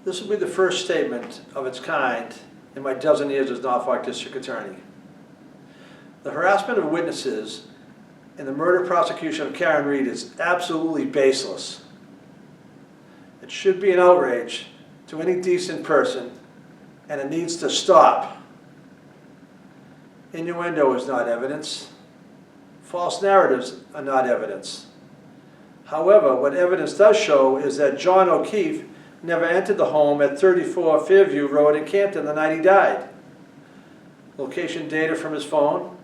This will be the first statement of its kind in my dozen years as Norfolk District Attorney. The harassment of witnesses in the murder prosecution of Karen Reed is absolutely baseless. It should be an outrage to any decent person, and it needs to stop. Innuendo is not evidence. False narratives are not evidence. However, what evidence does show is that John O'Keefe never entered the home at 34 Fairview Road in Canton the night he died. Location data from his phone,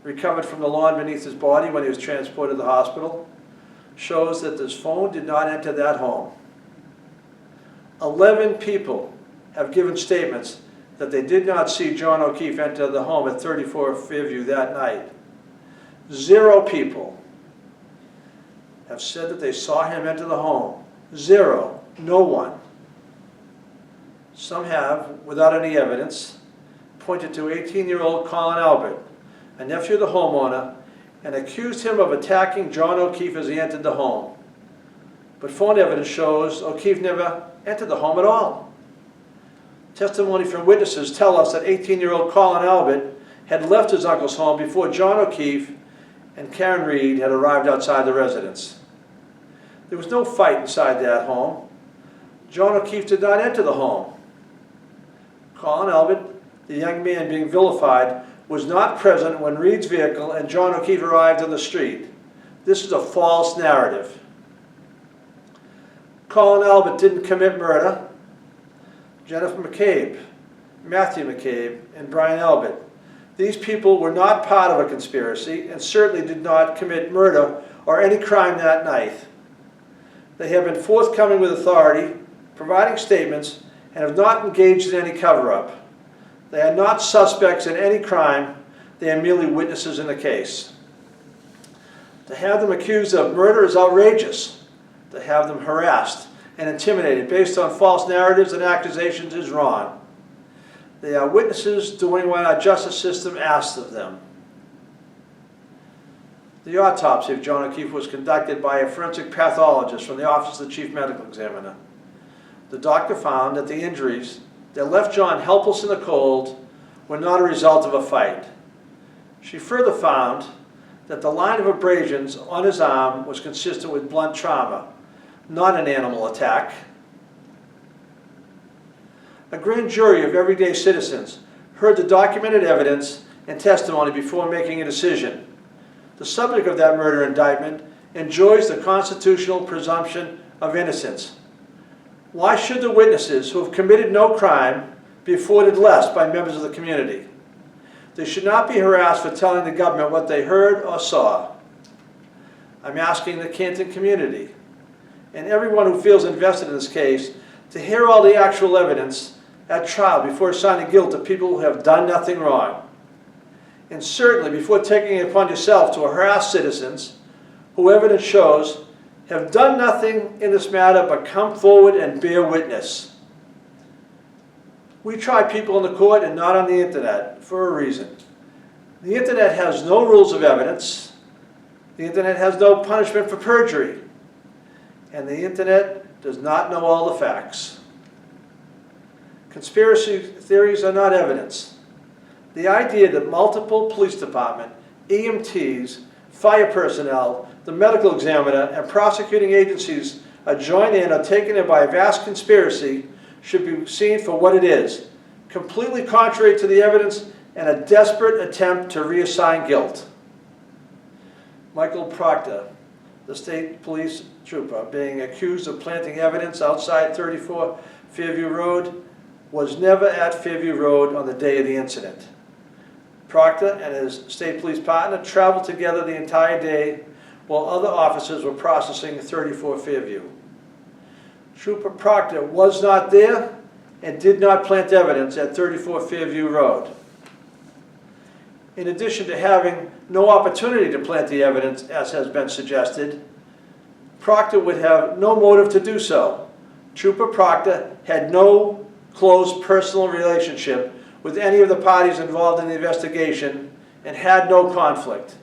recovered from the lawn beneath his body when he was transported to the hospital, shows that his phone did not enter that home. 11 people have given statements that they did not see John O'Keefe enter the home at 34 Fairview that night. 0 people have said that they saw him enter the home. 0. No one. Some have, without any evidence, pointed to 18-year-old Colin Albert, a nephew of the homeowner, and accused him of attacking John O'Keefe as he entered the home. But phone evidence shows O'Keefe never entered the home at all. Testimony from witnesses tell us that 18-year-old Colin Albert had left his uncle's home before John O'Keefe and Karen Reed had arrived outside the residence. There was no fight inside that home. John O'Keefe did not enter the home. Colin Albert, the young man being vilified, was not present when Reed's vehicle and John O'Keefe arrived on the street. This is a false narrative. Colin Albert didn't commit murder. Jennifer McCabe, Matthew McCabe, and Brian Albert. These people were not part of a conspiracy and certainly did not commit murder or any crime that night. They have been forthcoming with authority, providing statements, and have not engaged in any cover-up. They are not suspects in any crime. They are merely witnesses in the case. To have them accused of murder is outrageous. To have them harassed and intimidated based on false narratives and accusations is wrong. They are witnesses doing what our justice system asks of them. The autopsy of John O'Keefe was conducted by a forensic pathologist from the Office of the Chief Medical Examiner. The doctor found that the injuries that left John helpless in the cold were not a result of a fight. She further found that the line of abrasions on his arm was consistent with blunt trauma, not an animal attack. A grand jury of everyday citizens heard the documented evidence and testimony before making a decision. The subject of that murder indictment enjoys the constitutional presumption of innocence. Why should the witnesses who have committed no crime be afforded less by members of the community? They should not be harassed for telling the government what they heard or saw. I'm asking the Canton community and everyone who feels invested in this case to hear all the actual evidence at trial before assigning guilt to people who have done nothing wrong. And certainly before taking it upon yourself to harass citizens who evidence shows have done nothing in this matter but come forward and bear witness. We try people in the court and not on the internet for a reason. The internet has no rules of evidence. The internet has no punishment for perjury. And the internet does not know all the facts. Conspiracy theories are not evidence. The idea that multiple police department, EMTs, fire personnel, the medical examiner, and prosecuting agencies are joined in or taken in by a vast conspiracy should be seen for what it is, completely contrary to the evidence and a desperate attempt to reassign guilt. Michael Proctor, the state police trooper, being accused of planting evidence outside 34 Fairview Road, was never at Fairview Road on the day of the incident. Proctor and his state police partner traveled together the entire day while other officers were processing 34 Fairview. Trooper Proctor was not there and did not plant evidence at 34 Fairview Road. In addition to having no opportunity to plant the evidence, as has been suggested, Proctor would have no motive to do so. Trooper Proctor had no close personal relationship with any of the parties involved in the investigation and had no conflict.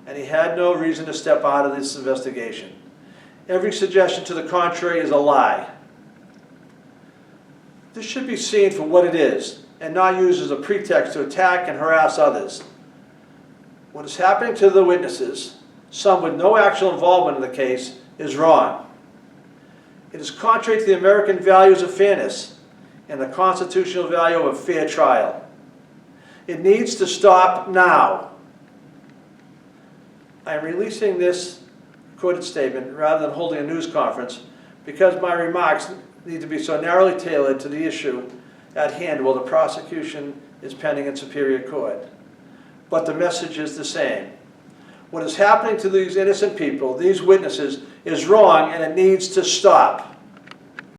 And he had no reason to step out of this investigation. Every suggestion to the contrary is a lie. This should be seen for what it is and not used as a pretext to attack and harass others. What is happening to the witnesses, some with no actual involvement in the case, is wrong. It is contrary to the American values of fairness and the constitutional value of a fair trial. It needs to stop now. I am releasing this recorded statement rather than holding a news conference because my remarks need to be so narrowly tailored to the issue at hand while the prosecution is pending in Superior Court. But the message is the same. What is happening to these innocent people, these witnesses, is wrong and it needs to stop.